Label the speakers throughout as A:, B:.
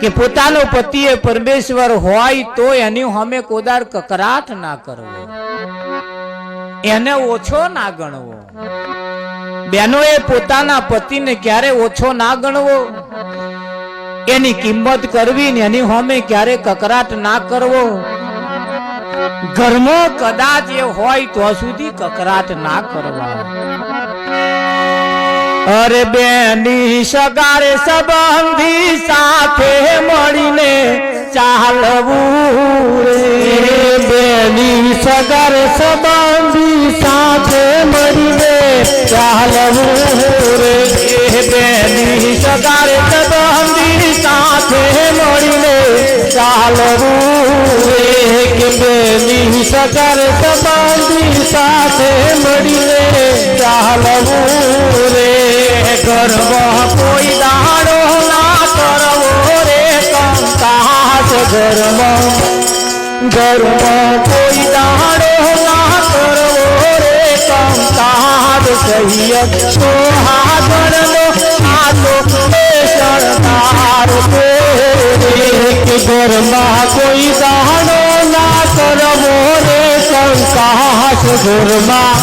A: કે પોતાનો પતિએ પરમેશ્વર હોય તો એની સામે કોદાર કકરાટ ના કરવો, એને ઓછો ના ગણવો. બહેનોએ પોતાના પતિને ક્યારે ઓછો ના ગણવો, એની કિંમત કરવી ને એની સામે ક્યારે કકરાટ ના કરવો. ઘરમાં કદાચ એ હોય તો સુધી કકરાટ ના કરવા. અરે બેની સગારે સંબંધી સાથે મળીને ચાલવું રે, બેની સગારે સંબંધી સાથે મળીને ચાલવું રે, બેની સગારે સંબંધી સાથે મળીને ચાલવું રે, કે બેની સગારે સંબંધી સાથે મળીને ચાલવું રે. ઘરમાં કોઈ દાડો ના કરવો રે કંકાસ, ઘરમાં કોઈ દાડો ના કરવો રે કંકાસ. સૈયદ તો હાજરનો આ તો શરદાર છે, કે ઘરમાં કોઈ દાડો ના કરવો રે કંકાસ. ઘરમાં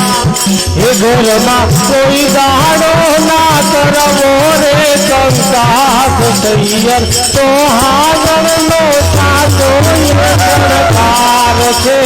A: કોઈ દાડો ના કરવો રે કંકાસ. સૈયદ તો હાજરનો સાચો સરકાર છે.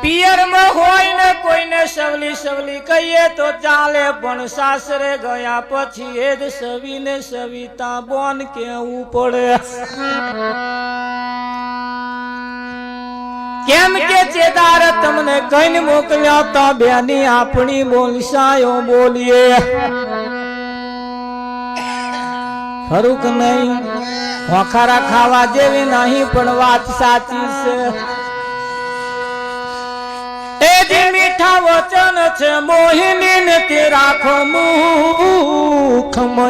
A: પિયરમાં હોય ને કોઈને સવલી સવલી કહીએ તો ચાલે, પણ સાસરે ગયા પછી એ જ સવીને સવિતા બોન કેવું પડે. કેમ કે ચેદાર તમને કઈને મોકલ્યા તો બેની આપણી બોલસાયો બોલીએ. ખરું કે નહીં? હોખારા ખાવા જેવી નહીં, પણ વાત સાચી છે. એ જે મીઠા વચન છે મોહિની ને તે રાખો મુખમય.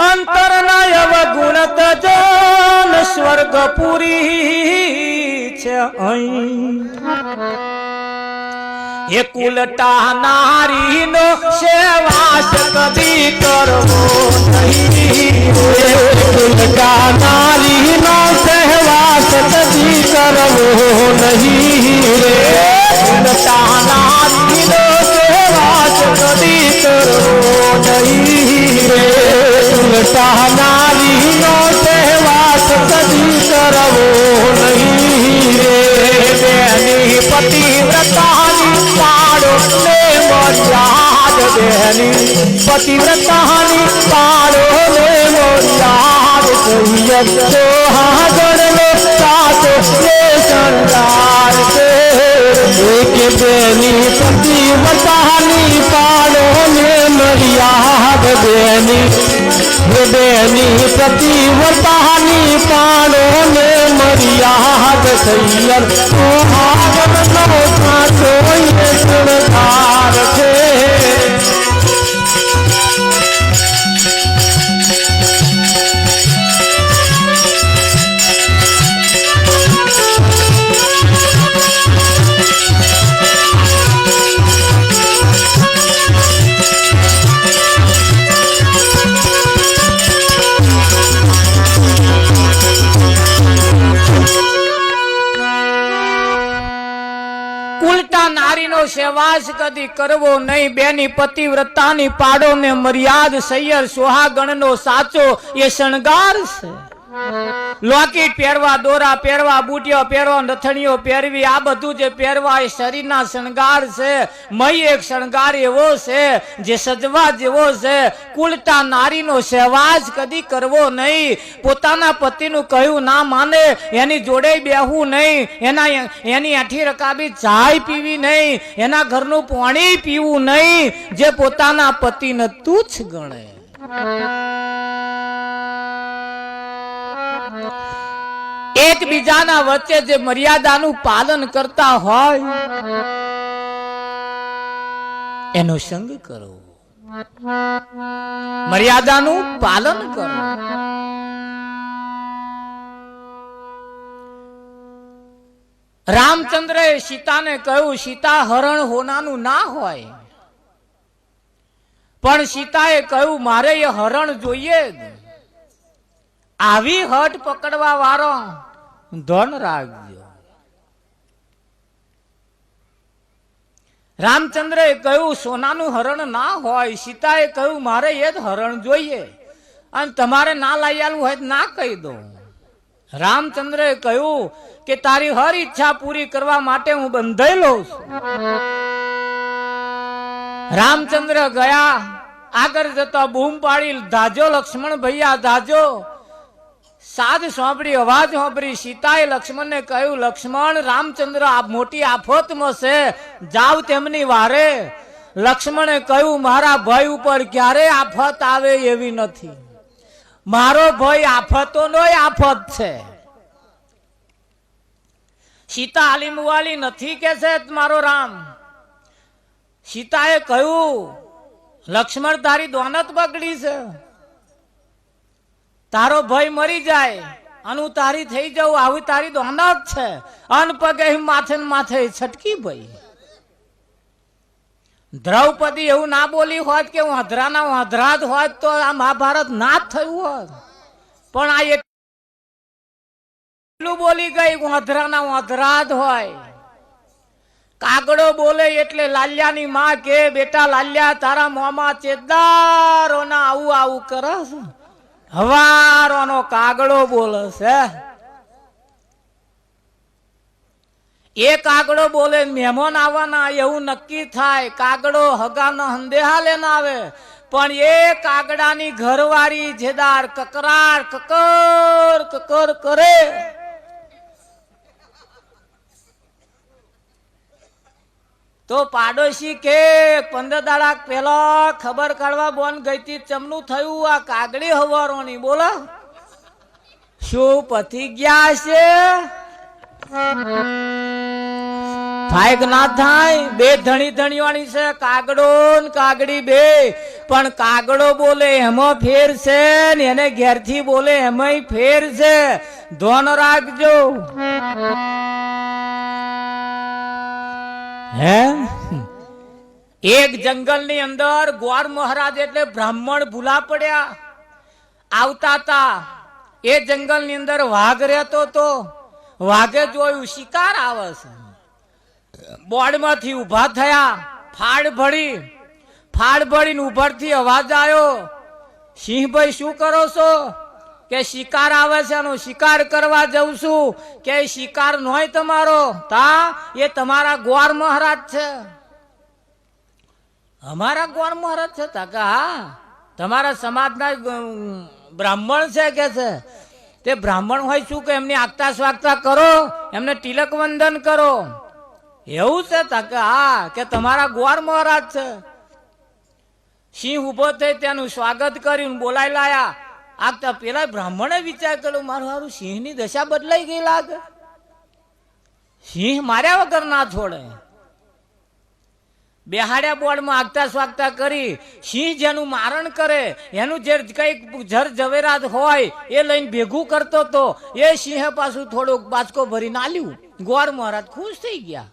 A: અંતર ના અવગુણ તજન સ્વર્ગપુરી છે અહીં. એ કુલટા નારી નો સેવાસ કદી કરવો નહીં, કુલટા નારી નો સેવાસ કદી કરવો નહીં રે. કુલટા નારી નો સેવાસ કદી કરવો નહીં રે. કુલટા નારી નો સેવાસ કદી કરવો નહીં રે. બેની પતિવ્રતાની પાડો ને મર્યાદ, બેની પતિવ્રતાની પાડો ને મર્યાદ. સૈયદ તો હાજરનો સાચો સરદાર છે, કે બેની પતિવ્રતાની પાડો ને મર્યાદ. બેની પતિવ્રતાની પાડો ને મર્યાદ. સૈયદ તો હાજરનો સાચો સરદાર છે. સેવાસ કદી કરવો નહીં, બેની પતિવ્રતાની પાડો ને મર્યાદ. સૈયર સુહાગણ નો સાચો એ શણગાર છે. લોકેટ પહેરવા, દોરા પહેરવા, બુટીઓ પહેરવા, નથણીઓ પહેરવી, આ બધું જે પહેરવા એ શરીરના શણગાર છે. મય એક શણગાર એવો છે જે સજવા જેવો છે. કુલટા નારીનો સહેવાજ કદી કરવો નહીં. પોતાના પતિનું કહ્યું ના માને એની જોડે બેહવું નહીં. એની આઠી રકાબી ચાય પીવી નહીં. એના ઘરનું પાણી પીવું નહીં. જે પોતાના પતિને તુચ્છ ગણે. એકબીજાના વચ્ચે જે મર્યાદાનું પાલન કરતા હોય એનો સંગ કરો, મર્યાદાનું પાલન કરો. રામચંદ્રએ સીતાને કહ્યું સીતા હરણ હોનાનું ના હોય, પણ સીતાએ કહ્યું મારે એ હરણ જોઈએ. આવી હટ પકડવા વાળો ધન રાખજો. રામચંદ્રએ કહ્યું સોનાનું હરણ ના હોય. સીતાએ કહ્યું મારે એ જ હરણ જોઈએ અને તમારે ના લઈ આવું હોય ના કહી દો. રામચંદ્રએ કહ્યું કે તારી હર ઈચ્છા પૂરી કરવા માટે હું બંધાયેલો છું. રામચંદ્ર ગયા, આગળ જતા બૂમ પાડી ધાજો લક્ષ્મણ ભૈયા ધાજો. સાદ સાંભળી, અવાજ સાંભળી. સીતાએ લક્ષ્મણને કહ્યું લક્ષ્મણ રામચંદ્ર આ મોટી આફતમાં છે, જાવ તેમની વારે. લક્ષ્મણે કહ્યું મારા ભાઈ ઉપર ક્યારે આફત આવે એવી નથી. મારો ભાઈ આફતોનો આફત છે. સીતા આલીમવાલી નથી કે છે મારો રામ. સીતાએ કહ્યું લક્ષ્મણ તારી દોનત બગડી છે. તારો ભાઈ મરી જાય અને હું તારી થઈ જાઉં આવી તારી દોનત છે. અન પગે માથે માથે છટકી ભાઈ. દ્રૌપદી એવું ના બોલી હોત કે હું હધરાના હધરાત હોત તો આ મહાભારત ના જ થયું હોત. પણ આ એટલું બોલી ગઈ હું હધરાના હધરાત હોય. કાગડો બોલે એટલે લાલ્યાની માં કે બેટા લાલ્યા તારા મોમાં ચેદારોના આવું આવું કરે છે. હવારોનો કાગડો બોલે છે. એ કાગડો બોલે મહેમાન આવવાના એવું નક્કી થાય. કાગડો હગાનો સંદેહા લેને આવે પણ એ કાગડાની ઘરવાળી જેદાર કકરાર કકર કકર કરે. તો પાડોશી કે 15 દાડા પેલા ખબર કાઢવા બોન ગઈ હતી ચમનું થયું આ કાગડી હવારોની બોલો શું પતી ગયા છે. થાય કે ના થાય? બે ધણી ધણીવાણી છે કાગડો ને કાગડી બે. પણ કાગડો બોલે એમાં ફેર છે ને એને ઘેરથી બોલે એમાંય ફેર છે. ધોન રાખજો. હે એક જંગલ ની અંદર ગોર મહારાજ એટલે બ્રાહ્મણ ભૂલા પડ્યા. આવતા હતા એ જંગલ ની અંદર વાઘ રહેતો તો. વાઘે જોયું શિકાર આવે છે. બોર્ડ માંથી ઉભા થયા. ફાડ ભળીને ઉભરથી અવાજ આવ્યો સિંહભાઈ શું કરો છો? કે શિકાર આવે છે એનો શિકાર કરવા જઉં છું. કે શિકાર નોય તમારો તા એ તમારા ગોર મહારાજ છે. અમારા ગોર મહારાજ છે તા કે હા તમારા સમાજના બ્રાહ્મણ છે કે છે. તે બ્રાહ્મણ હોય શું કે એમની આગતા સ્વાગતા કરો, એમને તિલક વંદન કરો એવું છે તા કે હા કે તમારા ગોર મહારાજ છે. સિંહ ઉભો થઈ તેનું સ્વાગત કર્યું બોલાઈ લાયા. આગતા પેલા બ્રાહ્મણે વિચાર કર્યો મારું હારું સિંહની દશા બદલાઈ ગઈ લાગે. સિંહ માર્યા વગર ના છોડે. બેહાડ્યા બોર્ડમાં આગતા સ્વાગતા કરી. સિંહ જેનું મારણ કરે એનું જે કઈક જર ઝવેરાત હોય એ લઈને ભેગું કરતો તો એ સિંહે પાછું થોડુંક બાચકો ભરીને આલ્યું. ગોર મહારાજ ખુશ થઈ ગયા.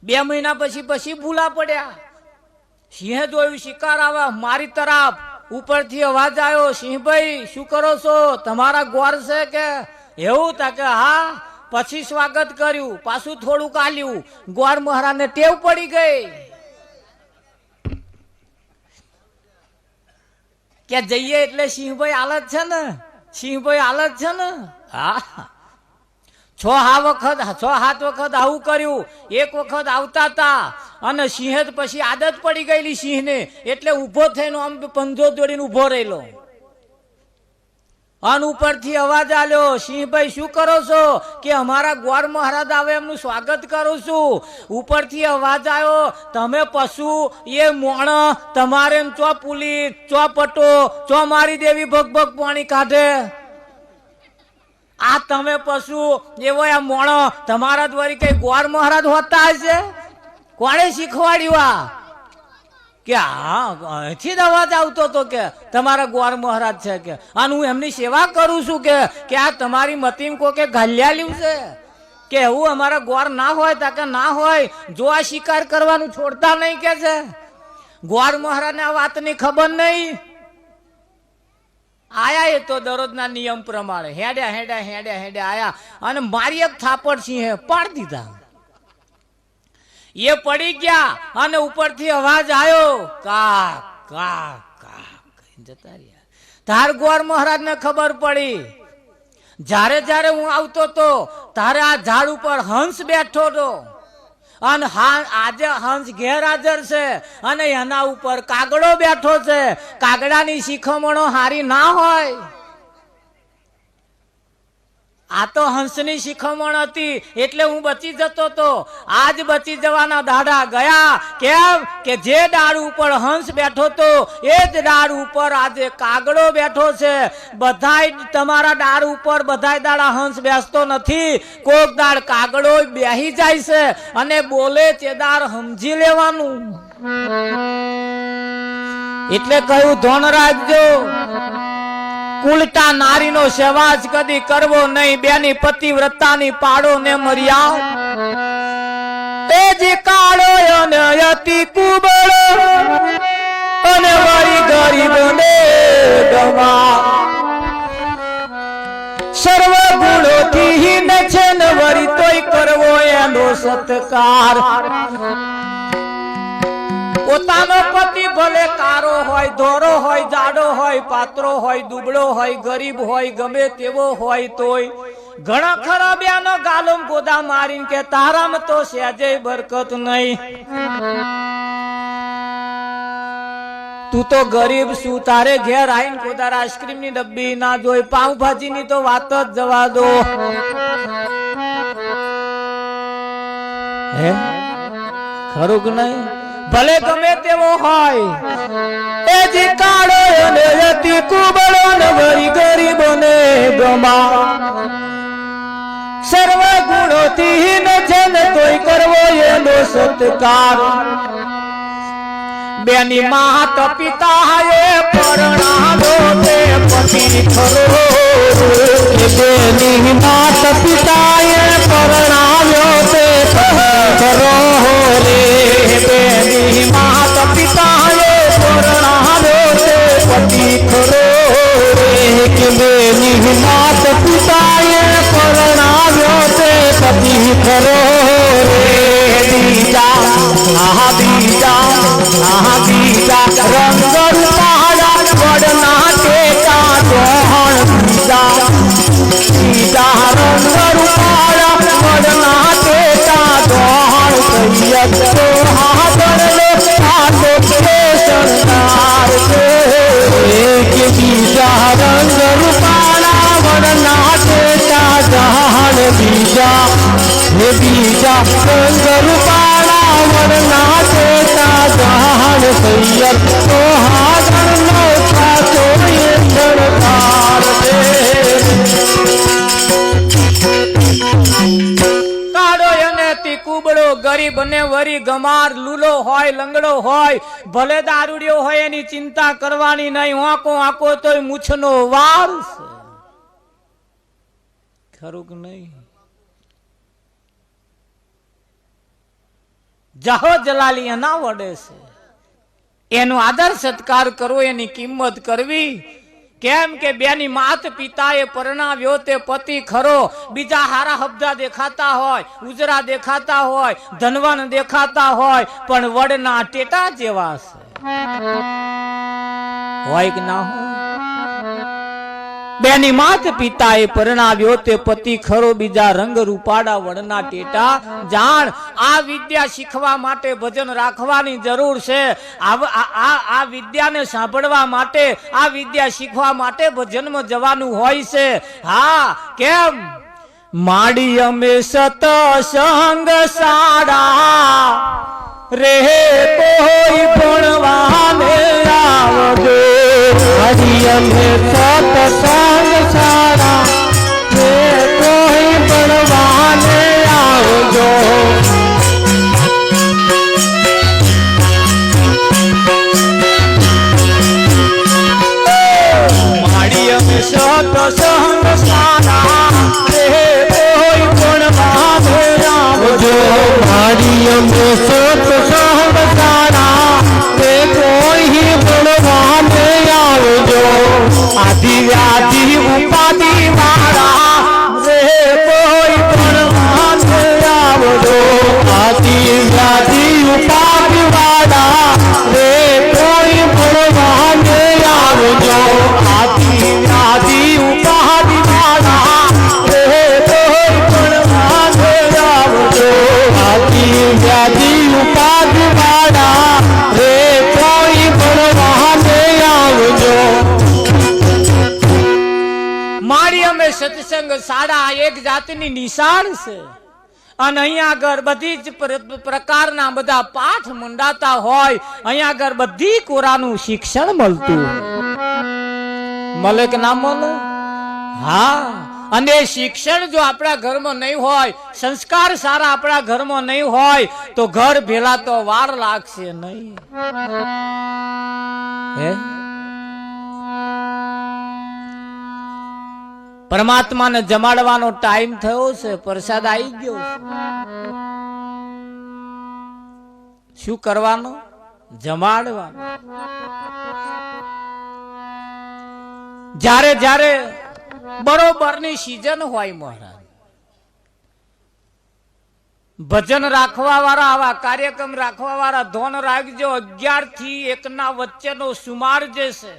A: 2 મહિના પછી ભૂલા પડ્યા. સિંહે જોયું શિકાર આવે મારી તરફ. ઉપરથી અવાજ આવ્યો સિંહભાઈ શું કરો છો? તમારા ગોર છે કે? એવું તા કે હા. પછી સ્વાગત કર્યું પાછું થોડુંક આલ્યું. ગોર મહારાજને ટેવ પડી ગઈ. કે જઈએ એટલે સિંહભાઈ હાલત છે ને, સિંહભાઈ હાલત છે ને. હા, 6-7 વખત આવું કર્યું. એક વખત આવતા હતા અને સિંહે પછી આદત પડી ગયેલી સિંહને, એટલે ઉભો થઈને આમ પંજો દોડીને ઉભો રહેલો. અન ઉપરથી અવાજ આલ્યો, સિંહભાઈ શું કરો છો? કે અમારા ગોર મહારાજ આવે એમનું સ્વાગત કરું છું. ઉપરથી અવાજ આવ્યો, તમે પશુ એ મોણ, તમારે ચો પુલીસ ચો પટો ચો મારી દેવી ભગ ભગ પાણી કાઢે. આ તમે પશુ એવો આ મોણો, તમારા દ્વારા કઈ ગોર મહારાજ હોતા હશે? કોણે શીખવાડ્યું આ? કે હા, અહીંથી જ અવાજ આવતો હતો કે તમારા ગોર મહારાજ છે કે, અને હું એમની સેવા કરું છું કે આ તમારી મતીમ કોકે ઘાલ્યા લ્યું છે કે એવું અમારા ગોર ના હોય તાકે ના હોય. જો આ શિકાર કરવાનું છોડતા નહીં કે છે. ગોર મહારાજને આ વાતની ખબર નહીં. આયા એ તો દરરોજના નિયમ પ્રમાણે હેડ્યા આયા અને મારી એક થાપડ સિંહે પાડી દીધા. એ પડી ગયા અને ઉપરથી અવાજ આવ્યો, કા કા કા જતા રહ્યા. તાર ગોર મહારાજ ને ખબર પડી. જ્યારે હું આવતો તો તારે આ ઝાડ ઉપર હંસ બેઠો હતો અને આજે હંસ ગેરહાજર છે અને એના ઉપર કાગડો બેઠો છે. કાગડાની શિખામણો હારી ના હોય. આ તો હંસની શિખામણ હતી એટલે હું બચી જતો તો. આજ બચી જવાના દાડા ગયા. કેમ કે જે ડાળ ઉપર હંસ બેઠો તો એ જ ડાળ ઉપર આજે કાગડો બેઠો છે. બધાય તમારા ડાળ ઉપર બધાય દાડા હંસ બેસતો નથી. કોક દાળ કાગડો બેહી જાય છે અને બોલે તે દાળ સમજી લેવાનું. એટલે કહ્યું ધોન રાખજો, ઉલટા નારીનો સેવાજ કદી કરવો નહીં. બેની પતિવ્રતાની પાડો ને મર્યા. એ જે કાળો અને અતિ કુબળો અને વળી ગરીબ ને ગમા, સર્વ ગુણોથી હીન છે ને વળી તોય કરવો એનો સત્કાર. પોતાનો પતિ ભલે કારો હોય, ધોરો હોય, જાડો હોય, પાતળો હોય, દુબળો હોય, ગરીબ હોય, ગમે તેવો હોય તોય ઘણા ખરા બેનો ગાલોમ ગોદા મારીને કે તારામાં તો સહેજે બરકત નહીં. તું તો ગરીબ શું, તારે ઘેર આવીને કોદાર આઈસ્ક્રીમ ની ડબ્બી ના જોઈ, પાઉંભાજી ની તો વાત જ જવા દો. હે ખરું કે નહીં? ભલે ગમે તેવો હોય, એ જે કાળો અને અતિ કુબળો ને વળી ગરીબો ને ગમા, સર્વ ગુણોથી હીન છે ને તોય કરવો એનો સત્કાર. બેની માત પિતા એ પરણાવ્યો તે પતિ ખરો. બેની માત પિતા એ પરણાવ્યો તે પતિ ખરો રે. બેની માત પિતા એ પરણાવ્યો તે પતિ ખરો રે. કે બેની માત પિતા એ પરણાવ્યો તે પતિ ખરો રે. બીજા રંગ રૂપાળા વડના ટેકા દોહણ. બીજા રંગ રૂપાળા વડના ટેકા દોહણ. સૈયદ તો હાદરલો આતો કે સંસાર છે. કે બીજા રંગ રૂપાળા વડના ટેકા દોહણ. બીજા રંગ રૂપાળા વડના ટેકા દોહણ. સૈયદ તો હાદરલો આતો કે સંસાર છે. કુબળો, ગરીબ અને વરી ગમાર, લૂલો હોય, લંગડો હોય, ભલે દારૂડિયો હોય, એની ચિંતા કરવાની નહીં. આંકો તોય મૂછનો વાર છે. ખરું કે નહીં? જહો જલાલી એના વડે છે. એનો આદર સત્કાર કરવો, એની કિંમત કરવી. કેમ કે બેની માત પિતાએ પરણાવ્યો તે પતિ ખરો. બીજા હારા હબજા દેખાતા હોય, ઉજરા દેખાતા હોય, ધનવાન દેખાતા હોય, પણ વડના ટેટા જેવા છે. હોય કે ના હોય? બેની માત પિતાએ પરણાવ્યો તે પતિ ખરો, બીજા રંગ રૂપાડા વડના ટેટા જાણ. આ વિદ્યા શીખવા માટે ભજન રાખવાની જરૂર છે. આ વિદ્યાને સાંભળવા માટે, આ વિદ્યા શીખવા માટે ભજનમાં જવાનું હોય છે. હા, કેમ? માડી અમે સતસંગ સાડા રે કોઈ ભણવાને આવજો. માડી અમે સતસંગ સાડા રે કોઈ ભણવાને આવજો. માડી અમે સતસંગ સાડા મારી અમે સત્સંગ સારા તે કોઈ ભણવાને આવજો. આદિ વ્યાધિ ઉપાધિ વાળા રે કોઈ ભણવાને આવજો. આદિ વ્યાધિ ઉપાધિ વાળા રે કોઈ ભણવાને આવજો. આદિ વ્યાધિ ઉપાધિ વાળા રે કોઈ ભણવાને આવજો. વ્યાધિ ઉપાધિ વાળા રે કોઈ ભણવાને આવજો. મારી અમે સત્સંગ શાળા એક જાતની નિશાળ છે. અને અહીંયા આગળ બધી જ પ્રકારના બધા પાઠ મંડાતા હોય. અહીંયા આગળ બધી કોરાનું શિક્ષણ મળતું મળે કે ના મળે? હા. અને શિક્ષણ જો આપણા ઘરમાં નહીં હોય, સંસ્કાર સારા આપણા ઘરમાં નહીં હોય તો ઘર ભેલા તો વાર લાગશે નહીં. પરમાત્માને જમાડવાનો ટાઈમ થયો છે, પ્રસાદ આવી ગયો છે. શું કરવાનો? જમાડવાનો. જ્યારે જ્યારે બરોબરની સીઝન હોય મહારાજ, ભજન રાખવા વાળા, આવા કાર્યક્રમ રાખવા વાળા ધોન રાખજો. 11 થી 1 વચ્ચેનો સુમાર જે છે,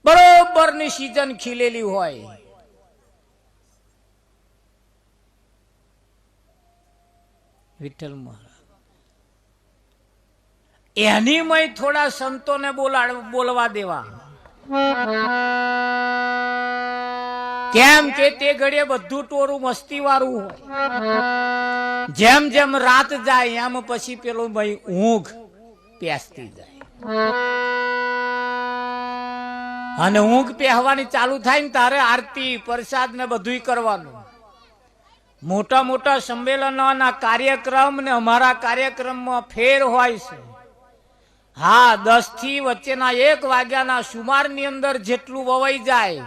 A: બરોબરની સીઝન ખીલેલી હોય. વિઠ્ઠલ મહારાજ એની મય થોડા સંતોને બોલવા દેવા. કેમ કે તે ઘડીએ બધું ટોરું મસ્તી વાળું હોય. જેમ જેમ રાત જાય એમ પછી પેલું ભાઈ ઊંઘ પેસતી જાય. અને ઊંઘ પહેવાની ચાલુ થાય ને તારે આરતી પ્રસાદ ને બધું કરવાનું. મોટા મોટા સંમેલનોના કાર્યક્રમ ને અમારા કાર્યક્રમમાં ફેર હોય છે. હા, 10 થી વચ્ચેના 1 વાગ્યાના સુમારની અંદર જેટલું વવાઈ જાય.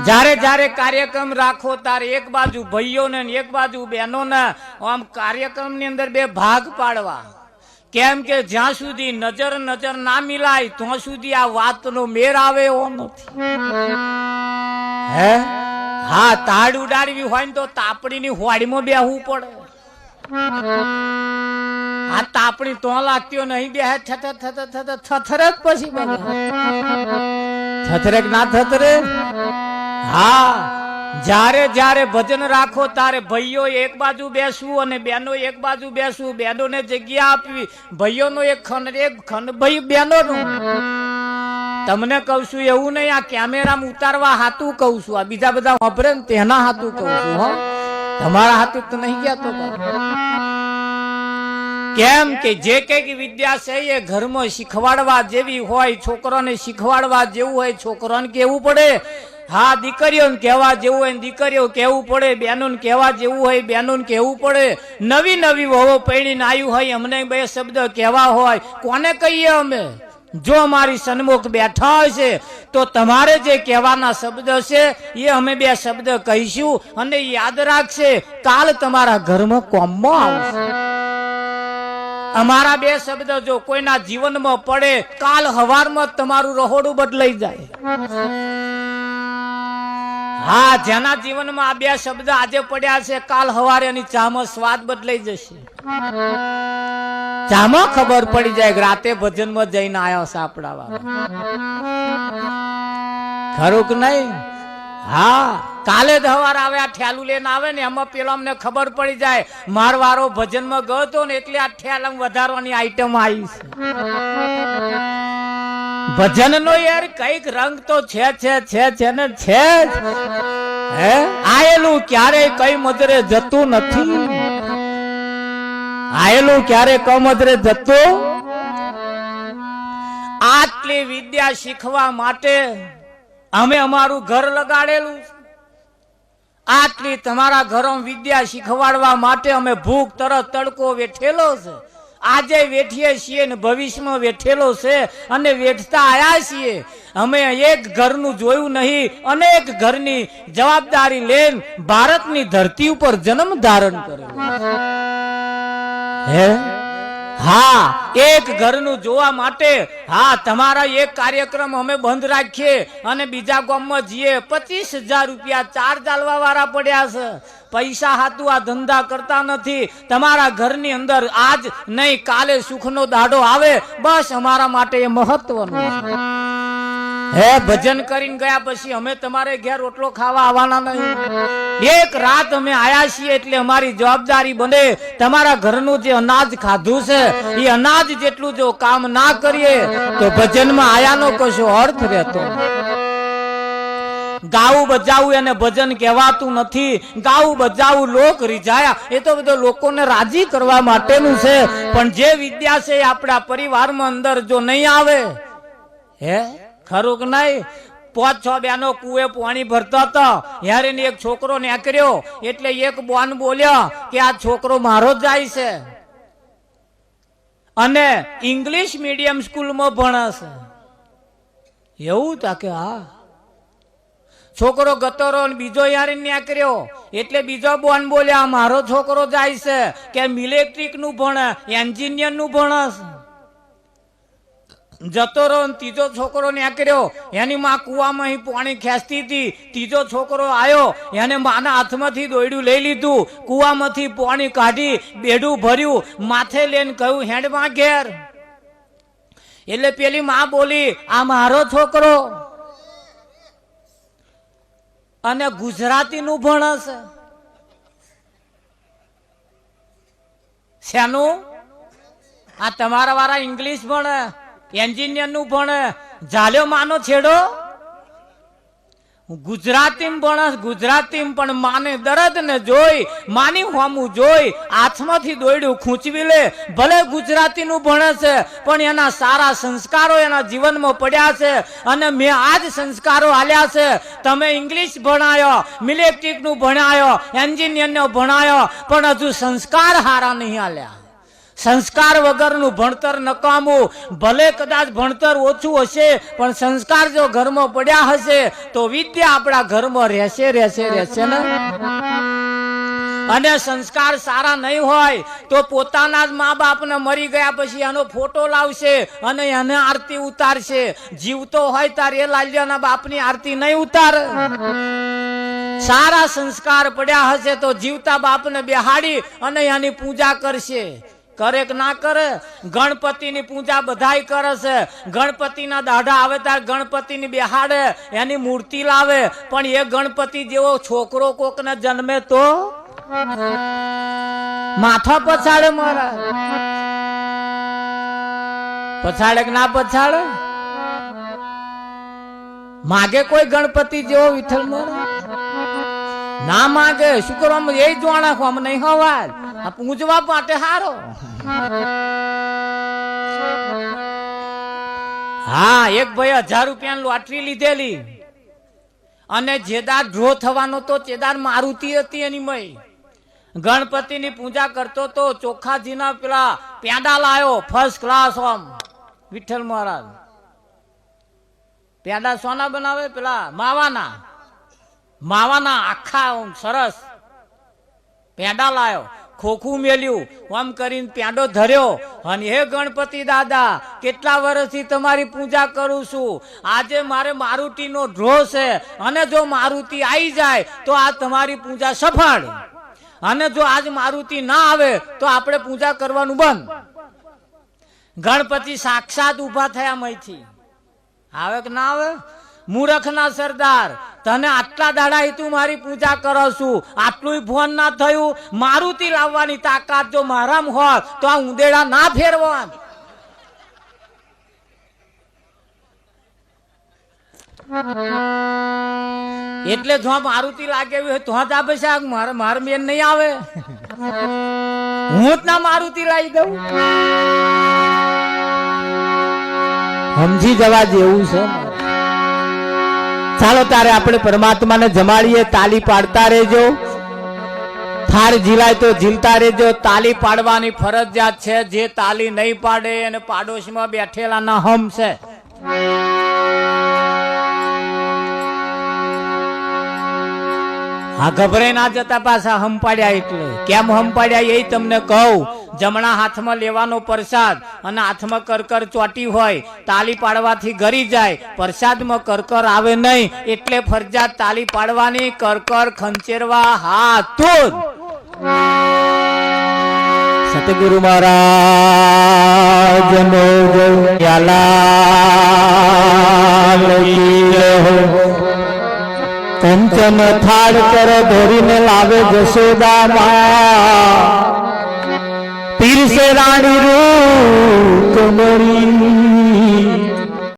A: જ્યારે જ્યારે કાર્યક્રમ રાખો ત્યારે એક બાજુ ભાઈઓને એક બાજુ બહેનોને આમ કાર્યક્રમની અંદર 2 ભાગ પાડવા. કેમ કે જ્યાં સુધી નજર ના મિલાય ત્યાં સુધી આ વાતનો મેર આવે એવો નથી. હે, હા, તાડ ઉડાડવી હોય ને તો તાપડીની હોડીમાં બેહવું પડે. આ તાપણી તો લાગતી નહીં, બે થથરે જ પછી થથરે ના થથરે. હા, જ્યારે જ્યારે ભજન રાખો ત્યારે ભાઈઓ એક બાજુ બેસવું અને બહેનો એક બાજુ બેસવું. બહેનોને જગ્યા આપવી, ભાઈઓનો એક ખંડ ભાઈ બહેનોનો. તમને કહું છું એવું નહીં, આ કેમેરામાં ઉતારવા હાથું કહું છું. આ બીજા બધા વાપરે ને તેના હાથું કહું છું. હો, તમારા હાથું તો નહીં ગયા તો. કેમ કે જે કઈક વિદ્યા છે એ ઘરમાં શીખવાડવા જેવી હોય. છોકરોને શીખવાડવા જેવું હોય, છોકરોને કેવું પડે. હા, દીકરીઓને કહેવા જેવું હોય દીકરીઓ કેવું પડે. બહેનોને કહેવા જેવું હોય બહેનોને કહેવું પડે. નવી નવી વહુ પૈણીને આવ્યું હોય અમને 2 શબ્દ કહેવા હોય. કોને કહીએ અમે? જો અમારી સન્મુખ બેઠા હશે તો તમારે જે કહેવાના શબ્દ છે એ અમે 2 શબ્દ કહીશું અને યાદ રાખશે. કાલ તમારા ઘરમાં કોમમાં આવશે. અમારા 2 શબ્દ જો કોઈના જીવનમાં પડે, કાલ હવારમાં તમારું રહોડું બદલાઈ જાય. હા, જેના જીવનમાં આ 2 શબ્દ આજે પડ્યા છે, કાલ હવારે એની ચામાં સ્વાદ બદલાઈ જશે. જામાં ખબર પડી જાય કે રાતે ભજનમાં જઈને આવ્યો સાપડા વાળો. ખરું કે નહીં? હા, કાલે જ હવાર આવે આ ઠેલું લઈને આવે ને એમાં પેલો અમને ખબર પડી જાય મારવારો ભજનમાં ગયો હતો ને એટલે આ ઠેલા વધારવાની આઈટમ આવી છે. ભજન નો યાર કઈક રંગ તો છે ને છે જ. હે, આયેલું ક્યારે કઈ મદરે જતું નથી. આયેલું ક્યારે કમદરે જતું. આટલી વિદ્યા શીખવા માટે અમે અમારું ઘર લગાડેલું. આટલી તમારા ઘરમાં વિદ્યા શીખવાડવા માટે અમે ભૂખ તરસ તડકો વેઠેલો છે. આજે વેઠીએ છીએ ને ભવિષ્યમાં વેઠેલો છે અને વેઠતા આયા છીએ. અમે એક ઘરનું જોયું નહીં, અનેક ઘરની જવાબદારી લઈને ભારતની ધરતી ઉપર જન્મ ધારણ કર્યો. હે, હા, એક ઘરનું જોવા માટે હા તમારા એક કાર્યક્રમ અમે બંધ રાખીએ અને બીજા ગામમાં જઈએ. 25,000 રૂપિયા ચાર્જ આલવા વાળા પડ્યા છે. પૈસા હાતું આ ધંધા કરતા નથી. તમારા ઘરની અંદર આજ નહીં કાલે સુખનો દાડો આવે, બસ અમારા માટે એ મહત્વનું છે. હે, ભજન કરીને ગયા પછી અમે તમારે ઘેર રોટલો ખાવા આવવાના નહીં. એક રાત અમે આયા છીએ એટલે અમારી જવાબદારી બને તમારા ઘરનું જે અનાજ ખાધું છે એ અનાજ જેટલું જો કામ ના કરીએ તો ભજનમાં આયાનો કશો અર્થ રહેતો. ગાવું બજાવું એને ભજન કહેવાતું નથી. ગાવું બજાવું લોક રીઝાયા એ તો બધો લોકોને રાજી કરવા માટેનું છે. પણ જે વિદ્યા છે એ આપણા પરિવારમાં અંદર જો નહીં આવે, હે, ખરું કે નહીં? 5-6 બહેનો કુએ પાણી ભરતા હતા. યારે એક છોકરો નીકળ્યો એટલે એક બોન બોલ્યા કે આ છોકરો મારો જ જાય છે અને ઇંગ્લિશ મીડિયમ સ્કૂલમાં ભણે છે. એવું તા કે હા. છોકરો ગતોરો બીજો યારે નીકળ્યો એટલે બીજો બોન બોલ્યા મારો છોકરો જાય છે કે ઇલેક્ટ્રિક નું ભણે, એન્જિનિયર નું ભણે છે. જતો રહો. ત્રીજો છોકરો નીકળ્યો, એની માં કુવામાં પાણી ખેંચતી હતી. ત્રીજો છોકરો આવ્યો, એને માના હાથમાંથી દોયડું લઈ લીધું, કુવામાંથી પાણી કાઢી બેડું ભર્યું, માથે લઈને કહ્યું હેડમાં ઘેર. એટલે પેલી માં બોલી આ મારો છોકરો અને ગુજરાતી નું ભણે છે. શેનું? આ તમારા વાળા ઇંગ્લિશ ભણે, એન્જિનિયર નું ભણે. જાલ્યો માનો છેડો. ગુજરાતી ભણે, ગુજરાતી પણ માને દર્દ ને જોઈ, માની હોમું જોઈ હાથમાંથી દોયડું ખૂંચવી લે. ભલે ગુજરાતી નું ભણે છે પણ એના સારા સંસ્કારો એના જીવનમાં પડ્યા છે અને મેં આજ સંસ્કારો આલ્યા છે. તમે ઇંગ્લિશ ભણાયો, ઇલેક્ટ્રિક નું ભણાયો, એન્જિનિયર નો ભણાયો, પણ હજુ સંસ્કાર હારા નહીં આલ્યા. સંસ્કાર વગરનું ભણતર નકામું. ભલે કદાચ ભણતર ઓછું હશે પણ સંસ્કાર જો ઘરમાં પડ્યા હશે તો વિદ્યા આપણા ઘરમાં રહેશે ને. અને સંસ્કાર સારા નહીં હોય તો પોતાના જ મા બાપને મરી ગયા પછી એનો ફોટો લાવશે અને એને આરતી ઉતારશે. જીવતો હોય તાર એ લાલ્યાના બાપની આરતી નહીં ઉતારે. સારા સંસ્કાર પડ્યા હશે તો જીવતા બાપને બેહાડી અને એની પૂજા કરશે. કરે કે ના કરે? ગણપતિની પૂજા બધાય કરે છે. ગણપતિના દાઢા આવે ત્યારે ગણપતિની બેહાડે, એની મૂર્તિ લાવે, પણ એ ગણપતિ જેવો છોકરો કોકને જન્મે તો માથા પછાડે. મારા પછાડે કે ના પછાડે? માગે કોઈ ગણપતિ જેવો વિઠ્ઠલ મારા? ના માગે. શું કરવા? એ જોણા આમ નહીં હવા આ પૂજવા માટે હારો. હા, એક ભાઈ 1000 રૂપિયાની લોટરી લીધેલી અને જેદાર ડ્રો થવાનો તો ચેદાર મારુતિ હતી એની મય. ગણપતિની પૂજા કરતો તો ચોખાજીના પેલા પેંડા લાયો ફર્સ્ટ ક્લાસ. આમ વિઠ્ઠલ મહારાજ પેંડા સોના બનાવે? પેલા માવાના આખા સરસ પેંડા લાયો, ખોખું મેલ્યું, આમ કરીને પેંડો ધર્યો અને હે ગણપતિ દાદા, કેટલા વર્ષથી તમારી પૂજા કરું છું. આજે મારે મારુતિનો ડ્રો છે અને જો મારુતિ આવી જાય તો આ તમારી પૂજા સફળ, અને જો આજ મારુતિ ના આવે તો આપણે પૂજા કરવાનું બંધ. ગણપતિ સાક્ષાત ઉભા થયા મયથી. આવે કે ના આવે? મૂરખના સરદાર, તને આટલા દાડા તું મારી પૂજા કરો છું, આટલું ફોન ના થયું? મારુતિ લાવવાની તાકાત જો મારામ હોત તો આ ઉંદેડા ના ફેરવા. એટલે જો મારુતિ લાગે હોય તો જ આ પૈસા મારા બેન નહીં આવે. હું જ ના મારુતિ લાવી દઉં. સમજી જવા જેવું છે. ચાલો તારે આપણે પરમાત્માને જમાડીએ. તાલી પાડતા રહેજો. થાર ઝીલાય તો ઝીલતા રહેજો. તાલી પાડવાની ફરજિયાત છે. જે તાલી નહીં પાડે અને પાડોશમાં બેઠેલાના હમ છે. હા, ગભરાઈ ના જતા પાછા હમ પાડ્યા. એટલે કેમ હમ પાડ્યા એ તમને કહું. જમણા હાથમાં લેવાનો પ્રસાદ અને હાથમાં કરકર ચોટી હોય, તાલી પાડવાથી ગરી જાય, પ્રસાદમાં કરકર આવે નહીં, એટલે ફરજિયાત તાલી પાડવાની. કરકર ખંચેરવા હાથ. સતગુરુ મહારાજ નો કંચન થાળ પર ધોરીને લાવે જશોદામાં, પીરસે રાણી રૂકમણી.